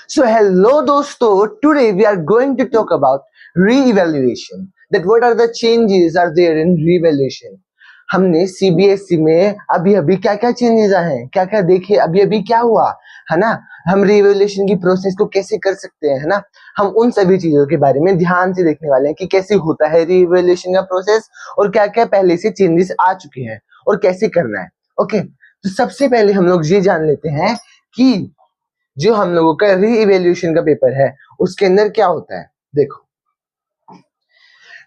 So hello दोस्तों, today we are going to talk about re-evaluation. That what are the changes are there in re-evaluation? हमने CBSE में अभी अभी क्या क्या चेंजेस आए हैं, क्या क्या देखे, अभी अभी क्या हुआ है ना, हम री-इवैल्यूएशन की प्रोसेस को कैसे कर सकते हैं, है ना। हम उन सभी चीजों के बारे में ध्यान से देखने वाले हैं कि कैसे होता है री-इवैल्यूएशन का प्रोसेस और क्या क्या पहले से चेंजेस आ चुके हैं और कैसे करना है। ओके, तो सबसे पहले हम लोग ये जान लेते हैं कि जो हम लोगों का री-इवैल्यूएशन का पेपर है उसके अंदर क्या होता है।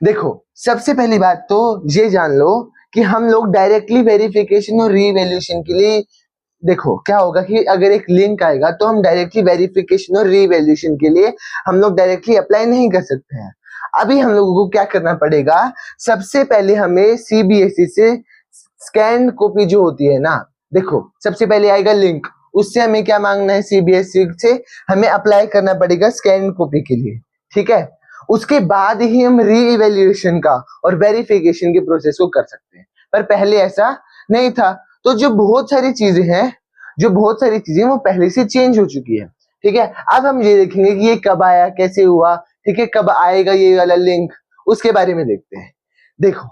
देखो सबसे पहली बात तो ये जान लो कि हम लोग डायरेक्टली वेरिफिकेशन और री-इवैल्यूएशन के लिए, देखो क्या होगा कि अगर एक लिंक आएगा तो हम डायरेक्टली वेरिफिकेशन और री-इवैल्यूएशन के लिए हम लोग डायरेक्टली अप्लाई नहीं कर सकते हैं। अभी हम लोगों को क्या करना पड़ेगा, सबसे पहले हमें सीबीएसई से स्कैन कॉपी जो होती है ना, देखो सबसे पहले आएगा लिंक, उससे हमें क्या मांगना है, सीबीएसई से हमें अप्लाई करना पड़ेगा स्कैन कॉपी के लिए, ठीक है। उसके बाद ही हम री-इवैल्यूएशन का और वेरिफिकेशन के प्रोसेस को कर सकते हैं, पर पहले ऐसा नहीं था। तो जो बहुत सारी चीजें वो पहले से चेंज हो चुकी है, ठीक है। अब हम ये देखेंगे कि ये कब आया, कैसे हुआ, ठीक है, कब आएगा ये वाला लिंक, उसके बारे में देखते हैं। देखो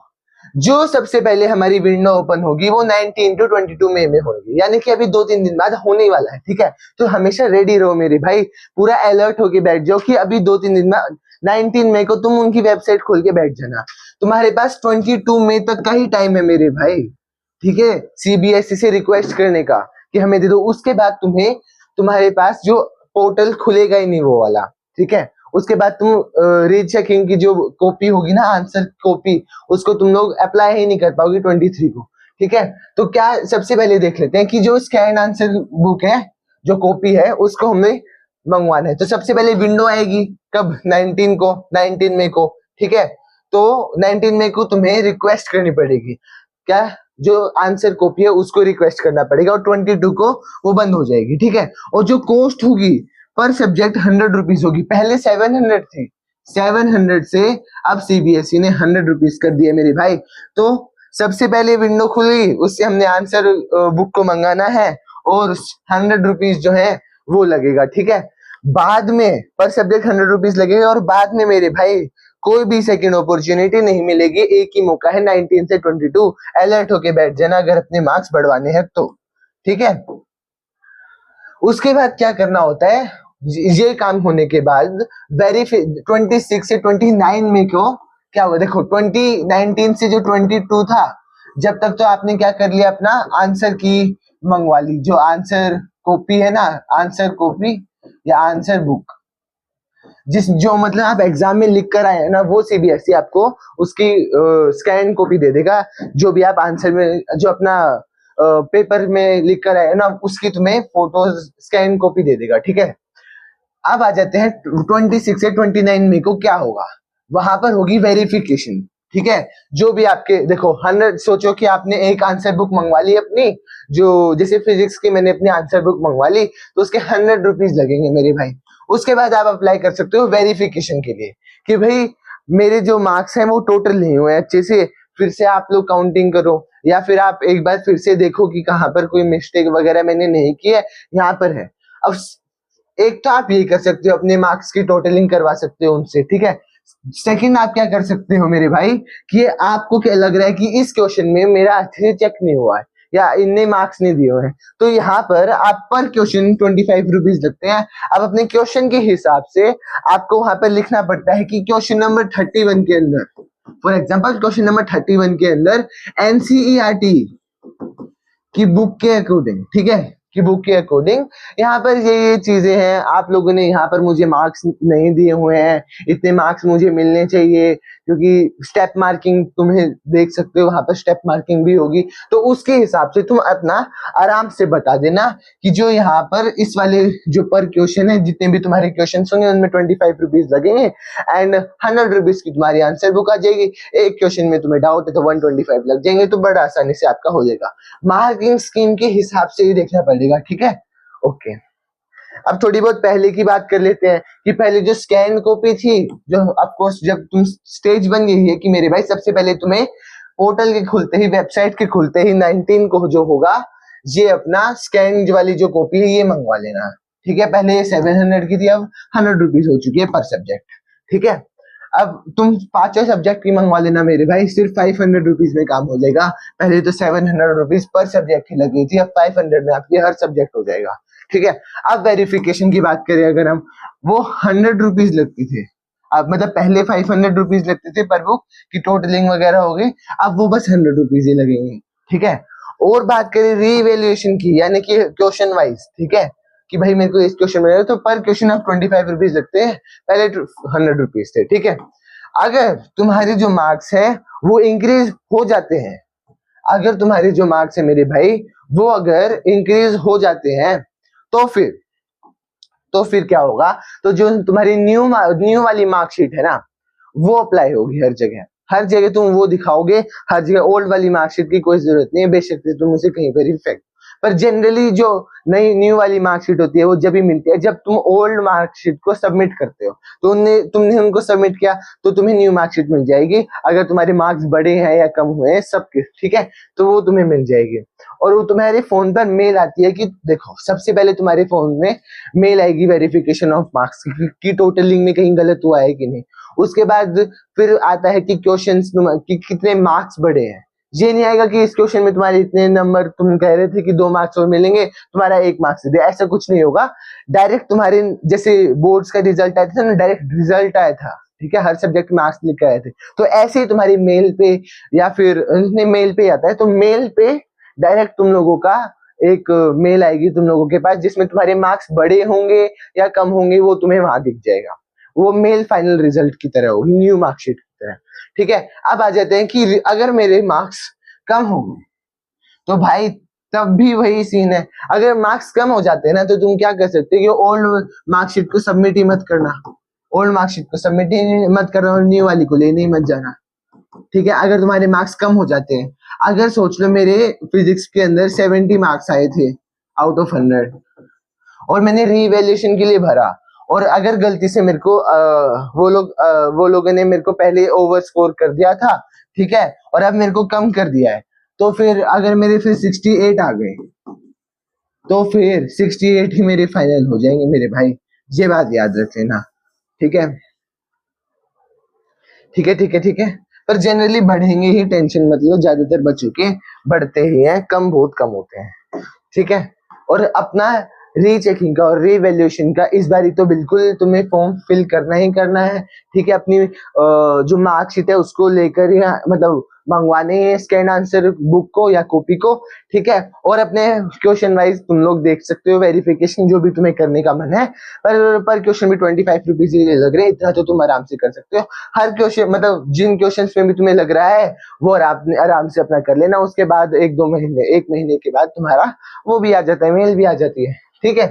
जो सबसे पहले हमारी विंडो ओपन होगी वो 19 to 22 मई में होगी, यानी कि अभी 2-3 दिन बाद होने वाला है, ठीक है। तो हमेशा रेडी रहो मेरे भाई, पूरा अलर्ट होके बैठ जाओ कि अभी 2-3 दिन में 19 मई को तुम उनकी वेबसाइट खोल के बैठ जाना, तुम्हारे पास 22 मई तक का ही टाइम है मेरे भाई, ठीक है, सीबीएसई से रिक्वेस्ट करने का कि हमें दे दो। उसके बाद तुम्हारे पास जो पोर्टल खुलेगा ही नहीं वो वाला, ठीक है। उसके बाद तुम रीचेकिंग की जो कॉपी होगी ना, आंसर कॉपी, उसको तुम लोग अप्लाई ही नहीं कर पाओगे 23 को, ठीक है। तो क्या सबसे पहले देख लेते हैं कि जो स्कैन आंसर बुक है, जो कॉपी है, उसको हमें मंगवाना है। तो सबसे पहले विंडो आएगी कब, 19 मई को, ठीक है। तो 19 मई को तुम्हें रिक्वेस्ट करनी पड़ेगी, क्या, जो आंसर कॉपी है उसको रिक्वेस्ट करना पड़ेगा, और 22 को वो बंद हो जाएगी, ठीक है। और जो कॉस्ट होगी पर सब्जेक्ट 100 रुपीज होगी, पहले 700 थी, 700 से अब सीबीएसई ने 100 रुपीज कर दिए मेरे भाई। तो सबसे पहले विंडो खुली, उससे हमने आंसर बुक को मंगाना है और 100 रुपीज जो है वो लगेगा, ठीक है। बाद में पर सब्जेक्ट 100 रुपीज लगेगा, और बाद में मेरे भाई कोई भी सेकंड अपॉर्चुनिटी नहीं मिलेगी, एक ही मौका है 19 से 22, अलर्ट होके बैठ जाना अगर अपने मार्क्स बढ़वाने हैं तो, ठीक है। उसके बाद क्या करना होता है, ये काम होने के बाद 26 से 29 में को क्या हुआ, देखो 2019 से जो 22 था, जब तक तो आपने क्या कर लिया, अपना आंसर की मंगवा ली, जो आंसर कॉपी है ना, आंसर कॉपी या आंसर बुक, जो मतलब आप एग्जाम में लिख कर आए हैं ना, वो सीबीएसई आपको उसकी स्कैन कॉपी दे देगा। जो भी आप आंसर में, जो अपना पेपर में लिख कर आए ना, उसकी तुम्हें फोटो स्कैन कॉपी दे देगा, ठीक है। अब आ जाते हैं 26 से 29 मई को क्या होगा, वहां पर होगी वेरिफिकेशन, ठीक है। जो भी आपके, देखो 100, सोचो कि आपने एक आंसर बुक मंगवा ली अपनी, जो जैसे फिजिक्स की मैंने अपनी आंसर बुक मंगवा ली, तो उसके 100 रुपीज लगेंगे मेरे भाई। उसके बाद आप अप्लाई कर सकते हो वेरिफिकेशन के लिए कि भाई मेरे जो मार्क्स हैं वो टोटल नहीं हुए अच्छे से, फिर से आप लोग काउंटिंग करो, या फिर आप एक बार फिर से देखो कि कहाँ पर कोई मिस्टेक वगैरह मैंने नहीं की है, यहाँ पर है। अब एक तो आप ये कर सकते हो, अपने मार्क्स की टोटलिंग करवा सकते हो उनसे, ठीक है। सेकंड आप क्या कर सकते हो मेरे भाई, कि आपको क्या लग रहा है कि इस क्वेश्चन में मेरा अच्छे से चेक नहीं हुआ है या इनने मार्क्स नहीं दिए हुए हैं, तो यहाँ पर आप पर क्वेश्चन 25 रुपीज लगते हैं। अब अपने क्वेश्चन के हिसाब से आपको वहां पर लिखना पड़ता है कि क्वेश्चन नंबर 31 के अंदर, फॉर एग्जाम्पल क्वेश्चन नंबर 31 के अंदर एनसीईआरटी की बुक के अकॉर्डिंग, ठीक है, की बुक के अकॉर्डिंग यहाँ पर ये चीजें हैं, आप लोगों ने यहाँ पर मुझे मार्क्स नहीं दिए हुए हैं, इतने मार्क्स मुझे मिलने चाहिए, क्योंकि स्टेप मार्किंग तुम्हें देख सकते हो, वहां पर स्टेप मार्किंग भी होगी। तो उसके हिसाब से तुम अपना आराम से बता देना कि जो यहाँ पर इस वाले जो पर क्वेश्चन है, जितने भी तुम्हारे क्वेश्चन होंगे उनमें 25 रुपीज लगेंगे, एंड 100 रुपीज की तुम्हारी आंसर बुक आ जाएगी। एक क्वेश्चन में तुम्हें डाउट है तो 125 लग जाएंगे, तो बड़ा आसानी से आपका हो जाएगा। मार्किंग स्कीम के हिसाब से ही देखना पड़ेगा, ठीक है। ओके, अब थोड़ी बहुत पहले की बात कर लेते हैं कि पहले जो स्कैन कॉपी थी, जो ऑफकोर्स जब तुम स्टेज बन गई है कि मेरे भाई सबसे पहले तुम्हें पोर्टल के खुलते ही, वेबसाइट के खुलते ही 19 को जो होगा, ये अपना स्कैन वाली जो कॉपी है ये मंगवा लेना, ठीक है, पहले ये 700 की थी, अब 100 रुपीज हो चुकी है पर सब्जेक्ट। ठीक है, अब तुम पांचों सब्जेक्ट की मंगवा लेना मेरे भाई, सिर्फ 500 रुपीज में काम हो जाएगा। पहले तो 700 रुपीज पर सब्जेक्ट की लगी थी, अब 500 में आपकी हर सब्जेक्ट हो जाएगा। ठीक है, अब वेरिफिकेशन की बात करें अगर हम, वो 100 रुपीज लगती थी। अब मतलब पहले 500 रुपीज लगते थे पर बुक की टोटलिंग वगैरह हो गई, अब वो बस 100 रुपीज ही लगेंगे। ठीक है, और बात करें रीवैल्यूएशन की, यानी कि क्वेश्चन वाइज। ठीक है, कि भाई मेरे को इस क्वेश्चन में तो पर क्वेश्चन अब 25 रुपीज लगते हैं, पहले 100 रुपीज थे। ठीक है, अगर तुम्हारे जो मार्क्स है वो इंक्रीज हो जाते हैं, अगर तुम्हारे जो मार्क्स है मेरे भाई वो अगर इंक्रीज हो जाते हैं, तो फिर क्या होगा, तो जो तुम्हारी न्यू वाली मार्कशीट है ना, वो अप्लाई होगी हर जगह। हर जगह तुम वो दिखाओगे, हर जगह ओल्ड वाली मार्कशीट की कोई जरूरत नहीं है, बेशक से तुम उसे कहीं पर इफेक्ट। पर जनरली जो नई न्यू वाली मार्कशीट होती है वो जब भी मिलती है जब तुम ओल्ड मार्कशीट को सबमिट करते हो, तो तुमने उनको सबमिट किया तो तुम्हें न्यू मार्कशीट मिल जाएगी, अगर तुम्हारे मार्क्स बढ़े हैं या कम हुए हैं सबके। ठीक है, तो वो तुम्हें मिल जाएगी, और वो तुम्हारे फोन पर मेल आती है कि देखो, सबसे पहले तुम्हारे फोन में मेल आएगी वेरिफिकेशन ऑफ मार्क्स की टोटलिंग में कहीं गलत हुआ है कि नहीं। उसके बाद फिर आता है कि क्वेश्चंस कि कितने मार्क्स बढ़े हैं। ये नहीं आएगा कि इस क्वेश्चन में तुम्हारे इतने नंबर, तुम कह रहे थे कि 2 मार्क्स और मिलेंगे, तुम्हारा 1 मार्क्स दे, ऐसा कुछ नहीं होगा। डायरेक्ट तुम्हारे जैसे बोर्ड्स का रिजल्ट आया था ना, डायरेक्ट रिजल्ट आया था। ठीक है, हर सब्जेक्ट मार्क्स लिख के आए थे, तो ऐसे ही तुम्हारी मेल पे या फिर मेल पे आता है, तो मेल पे डायरेक्ट तुम लोगों का एक मेल आएगी तुम लोगों के पास, जिसमें तुम्हारे मार्क्स बड़े होंगे या कम होंगे वो तुम्हें वहां दिख जाएगा। वो मेल फाइनल रिजल्ट की तरह होगी, न्यू मार्कशीट की तरह। ठीक है, अब आ जाते हैं कि अगर मेरे मार्क्स कम हो गए तो भाई तब भी वही सीन है। अगर मार्क्स कम हो जाते हैं ना, तो तुम क्या कर सकते हो कि ओल्ड मार्कशीट को सबमिट ही मत करना, ओल्ड मार्कशीट को सबमिट ही मत करना और न्यू वाली को लेने ही मत जाना। ठीक है, अगर तुम्हारे मार्क्स कम हो जाते हैं, अगर सोच लो मेरे फिजिक्स के अंदर 70 मार्क्स आए थे आउट ऑफ 100, और मैंने रीवैल्यूएशन के लिए भरा, और अगर गलती से मेरे को वो लोगों ने मेरे को पहले ओवर स्कोर कर दिया था, ठीक है, और अब मेरे को कम कर दिया है, तो फिर अगर मेरे फिर 68 आ गए, तो फिर 68 ही मेरे फाइनल हो जाएंगे मेरे भाई, ये बात याद रख लेना। ठीक है, ठीक है, ठीक है, ठीक है, पर जनरली बढ़ेंगे ही, टेंशन मत लो, ज्यादातर बच्चों के बढ़ते ही हैं, कम बहुत कम होते हैं। ठीक है, और अपना रीचेकिंग का और रीवैल्यूएशन का इस बारी तो बिल्कुल तुम्हें फॉर्म फिल करना ही करना है। ठीक है, अपनी जो मार्कशीट है उसको लेकर ही मतलब मंगवाने हैं स्कैन आंसर बुक को या कॉपी को। ठीक है, और अपने क्वेश्चन वाइज तुम लोग देख सकते हो वेरिफिकेशन जो भी तुम्हें करने का मन है, पर क्वेश्चन भी 25 रुपीज ही लग रहे हैं, इतना तो तुम आराम से कर सकते हो। हर क्वेश्चन मतलब जिन क्वेश्चन में भी तुम्हें लग रहा है वो आराम से अपना कर लेना, उसके बाद 1 महीने के बाद तुम्हारा वो भी आ जाता है, मेल भी आ जाती है। ठीक है,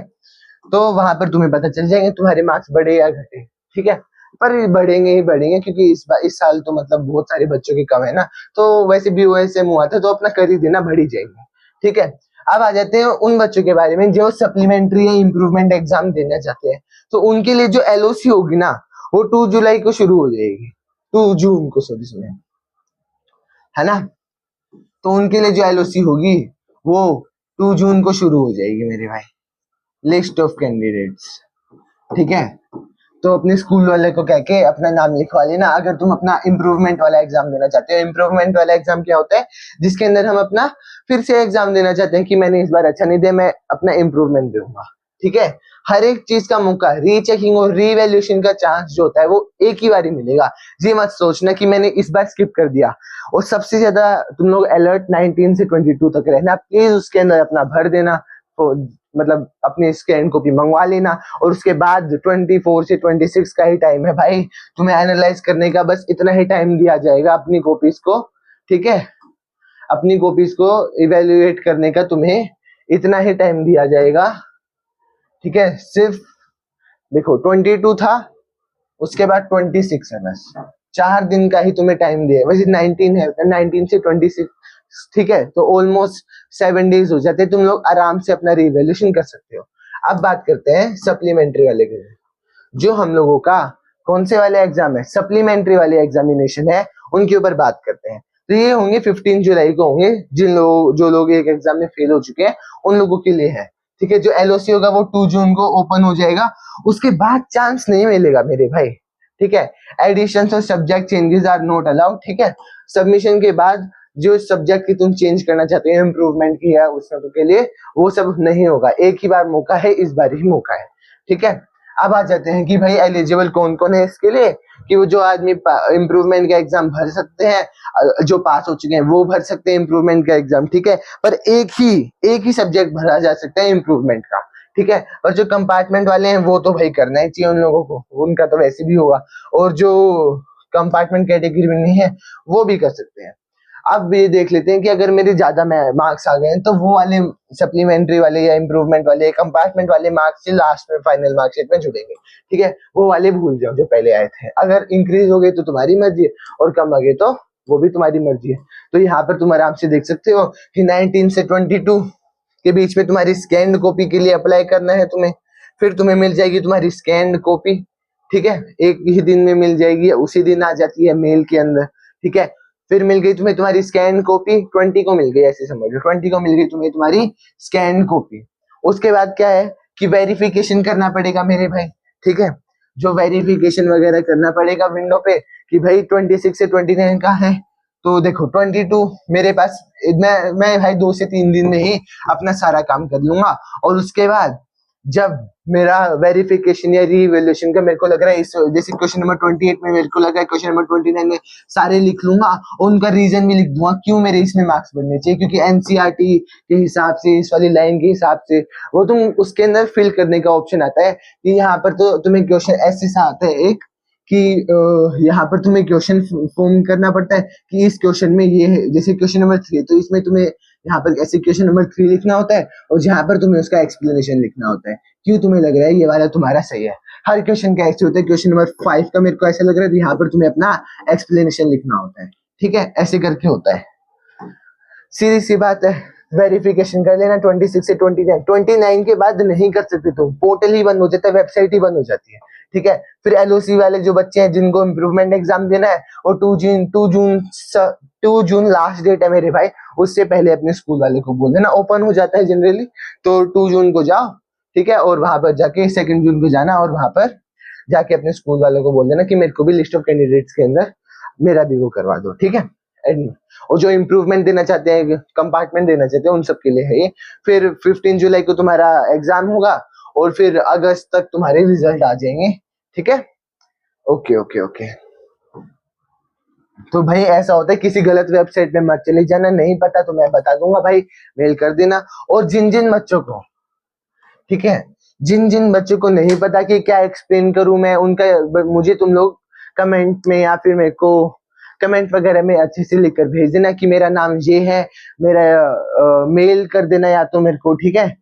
तो वहां पर तुम्हें पता चल जाएंगे तुम्हारे मार्क्स बढ़े या घटे। ठीक है, पर बढ़ेंगे ही बढ़ेंगे, क्योंकि इस साल तो मतलब बहुत सारे बच्चों की कम है ना, तो वैसे भी ओएसएम हुआ था, तो अपना कर ही देना, बढ़ ही जाएंगे। ठीक है, अब आ जाते हैं उन बच्चों के बारे में जो सप्लीमेंट्री या इम्प्रूवमेंट एग्जाम देना चाहते हैं, तो उनके लिए जो एलओसी होगी ना, वो 2 जुलाई को शुरू हो जाएगी, 2 जून को, सॉरी सुने, है ना, तो उनके लिए जो एलओसी होगी वो 2 जून को शुरू हो जाएगी मेरे भाई, लिस्ट ऑफ कैंडिडेट्स। ठीक है, तो अपने स्कूल वाले को कह के अपना नाम लिखवा लेना, अगर तुम अपना इम्प्रूवमेंट वाला एग्जाम देना चाहते हो। इम्प्रूवमेंट वाला एग्जाम क्या होता है, जिसके अंदर हम अपना फिर से एग्जाम देना चाहते हैं कि मैंने इस बार अच्छा नहीं दिया, मैं अपना इम्प्रूवमेंट दूंगा। ठीक है, हर एक चीज का मौका, रीचेकिंग और रीवैल्यूएशन का चांस जो होता है वो एक ही बार ही मिलेगा। ये मत सोचना कि मैंने इस बार स्किप कर दिया। और सबसे ज्यादा तुम लोग अलर्ट 19 से 22 तक रहना प्लीज, उसके अंदर अपना भर देना, तो मतलब अपनी स्कैन कॉपी मंगवा लेना, और उसके बाद 24 से 26 का ही टाइम है भाई तुम्हें एनालाइज करने का, बस इतना ही टाइम दिया जाएगा अपनी कॉपीज को। ठीक है, अपनी कॉपीज को इवेल्युएट करने का तुम्हें इतना ही टाइम दिया जाएगा। ठीक है, सिर्फ देखो 22 था, उसके बाद 26 है, बस 4 दिन का ही तुम्हें टाइम दिया, वैसे 19 है, 19 से 26। ठीक है, तो ऑलमोस्ट 7 डेज हो जाते हैं, तुम लोग आराम से अपना रिवैल्यूएशन कर सकते हो। अब बात करते हैं सप्लीमेंट्री वाले के, जो हम लोगों का कौन से वाले एग्जाम है, सप्लीमेंट्री वाले एग्जामिनेशन है, उनके ऊपर बात करते हैं। तो ये होंगे 15 जुलाई को होंगे, जो लोग एक एग्जाम में फेल हो चुके हैं उन लोगों के लिए है। ठीक है, जो एलओसी होगा वो 2 जून को ओपन हो जाएगा, उसके बाद चांस नहीं मिलेगा मेरे भाई, ठीक है। एडिशन और subject changes are not allowed, ठीक है। सबमिशन के बाद जो सब्जेक्ट की तुम चेंज करना चाहते हो, इम्प्रूवमेंट किया उसमें के लिए, वो सब नहीं होगा। एक ही बार मौका है, इस बार ही मौका है, ठीक है। अब आ जाते हैं कि भाई एलिजिबल कौन कौन है इसके लिए, कि वो जो आदमी इम्प्रूवमेंट का एग्जाम भर सकते हैं, जो पास हो चुके हैं वो भर सकते हैं इम्प्रूवमेंट का एग्जाम, ठीक है। पर एक ही सब्जेक्ट भरा जा सकता है इम्प्रूवमेंट का, ठीक है। और जो कंपार्टमेंट वाले हैं वो तो भाई करना ही चाहिए उन लोगों को, उनका तो वैसे भी होगा। और जो कंपार्टमेंट कैटेगरी में नहीं है वो भी कर सकते हैं। अब ये देख लेते हैं कि अगर मेरे ज्यादा मार्क्स आ गए हैं तो वो वाले सप्लीमेंट्री वाले या इम्प्रूवमेंट वाले या कंपार्टमेंट वाले मार्क्स से लास्ट में फाइनल मार्कशीट में जुड़ेंगे, ठीक है। वो वाले भूल जाओ जो पहले आए थे। अगर इंक्रीज हो गए तो तुम्हारी मर्जी है, और कम आ गए तो वो भी तुम्हारी मर्जी है। तो यहाँ पर तुम आराम से देख सकते हो कि 19 से 22 के बीच में तुम्हारी स्कैन्ड कॉपी के लिए अप्लाई करना है तुम्हें। फिर तुम्हें मिल जाएगी तुम्हारी स्कैन्ड कॉपी, ठीक है, एक ही दिन में मिल जाएगी, उसी दिन आ जाती है मेल के अंदर, ठीक है। फिर मिल गई तुम्हें तुम्हारी स्कैन कॉपी, 20 को मिल गई, ऐसे समझ लो 20 को मिल गई तुम्हें तुम्हारी स्कैन कॉपी। उसके बाद क्या है कि वेरिफिकेशन करना पड़ेगा मेरे भाई, ठीक है। जो वेरिफिकेशन वगैरह करना पड़ेगा विंडो पे कि भाई 26 से 29 का है, तो देखो 22 मेरे पास, मैं भाई 2 से 3 दिन में ही अपना सारा काम कर लूंगा। और उसके बाद जब मेरा वेरिफिकेशन या रीवैल्यूएशन का मेरे को लग रहा है, इस जैसे क्वेश्चन नंबर 28 में मेरे को लगा है, क्वेश्चन नंबर 29 में सारे लिख लूंगा और उनका रीजन भी लिख दूंगा क्यों मेरे इसमें मार्क्स बढ़ने चाहिए, क्योंकि एनसीईआरटी के हिसाब से, इस वाली लाइन के हिसाब से, वो तुम उसके अंदर फिल करने का ऑप्शन आता है कि यहाँ पर तो तुम्हें क्वेश्चन ऐसे सा आता है एक कि यहाँ पर तुम्हें क्वेश्चन फॉर्म करना पड़ता है कि इस क्वेश्चन में ये है, जैसे क्वेश्चन नंबर 3 तो इसमें तुम्हें यहाँ पर ऐसे क्वेश्चन नंबर 3 लिखना होता है, और जहाँ पर तुम्हें उसका एक्सप्लेनेशन लिखना होता है क्यों तुम्हें लग रहा है ये वाला तुम्हारा सही है। हर क्वेश्चन का ऐसे होता है, क्वेश्चन नंबर 5 का मेरे को ऐसा लग रहा है, यहाँ पर तुम्हें अपना एक्सप्लेनेशन लिखना होता है, ठीक है, ऐसे करके होता है। सीधी सी बात है, वेरिफिकेशन कर लेना 26 से 29 के बाद नहीं कर सकते तुम, पोर्टल ही बंद हो जाता है, वेबसाइट ही बंद हो जाती है, ठीक है। फिर एलओसी वाले जो बच्चे हैं जिनको इम्प्रूवमेंट एग्जाम देना है, और 2 जून लास्ट डेट है मेरे भाई, उससे पहले अपने स्कूल वाले को बोल देना, ओपन हो जाता है जनरली, तो 2 जून को जाओ, ठीक है। और वहां पर जाके 2 जून को जाना, और वहां पर जाके अपने स्कूल वालों को बोल देना कि मेरे को भी लिस्ट ऑफ कैंडिडेट्स के अंदर मेरा भी वो करवा दो, ठीक है। और जो इम्प्रूवमेंट देना चाहते हैं, कंपार्टमेंट देना चाहते हैं, उन सब के लिए है ये। फिर 15 जुलाई को तुम्हारा एग्जाम होगा, और फिर अगस्त तक तुम्हारे रिजल्ट आ जाएंगे, ठीक है। Okay okay okay. तो भाई ऐसा होता है, किसी गलत वेबसाइट पे मत चले जाना, नहीं पता तो मैं बता दूंगा भाई, मेल कर देना। और जिन जिन बच्चों को, ठीक है, जिन जिन बच्चों को नहीं पता कि क्या एक्सप्लेन करूं मैं, उनका मुझे तुम लोग कमेंट में या फिर मेरे को कमेंट वगैरह में अच्छे से लिखकर भेज देना कि मेरा नाम ये है, मेरा मेल कर देना या तो मेरे को, ठीक है।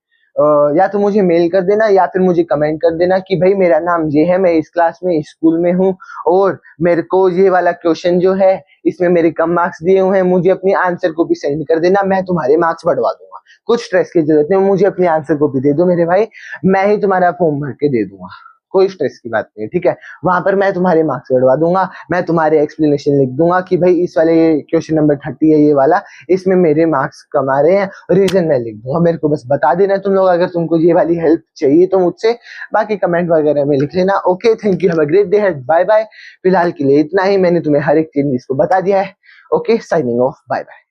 या तो मुझे मेल कर देना या फिर मुझे कमेंट कर देना कि भाई मेरा नाम ये है, मैं इस क्लास में इस स्कूल में हूँ, और मेरे को ये वाला क्वेश्चन जो है इसमें मेरे कम मार्क्स दिए हुए हैं, मुझे अपनी आंसर कॉपी सेंड कर देना, मैं तुम्हारे मार्क्स बढ़वा दूंगा। कुछ स्ट्रेस की जरूरत नहीं, मुझे अपनी आंसर कॉपी दे दो मेरे भाई, मैं ही तुम्हारा फॉर्म भर के दे दूंगा, कोई स्ट्रेस की बात नहीं है, ठीक है। वहां पर मैं तुम्हारे मार्क्स बढ़वा दूंगा, मैं तुम्हारे एक्सप्लेनेशन लिख दूंगा कि भाई इस वाले क्वेश्चन नंबर 30 है ये वाला, इसमें मेरे मार्क्स कम आ रहे हैं, रीजन मैं लिख दूंगा, मेरे को बस बता देना तुम लोग, अगर तुमको ये वाली हेल्प चाहिए तो मुझसे, बाकी कमेंट वगैरह में लिख लेना। Okay, thank you, have a great day, bye bye. फिलहाल के लिए इतना ही, मैंने तुम्हें हर एक चीज इसको बता दिया है। Okay, signing off, bye bye.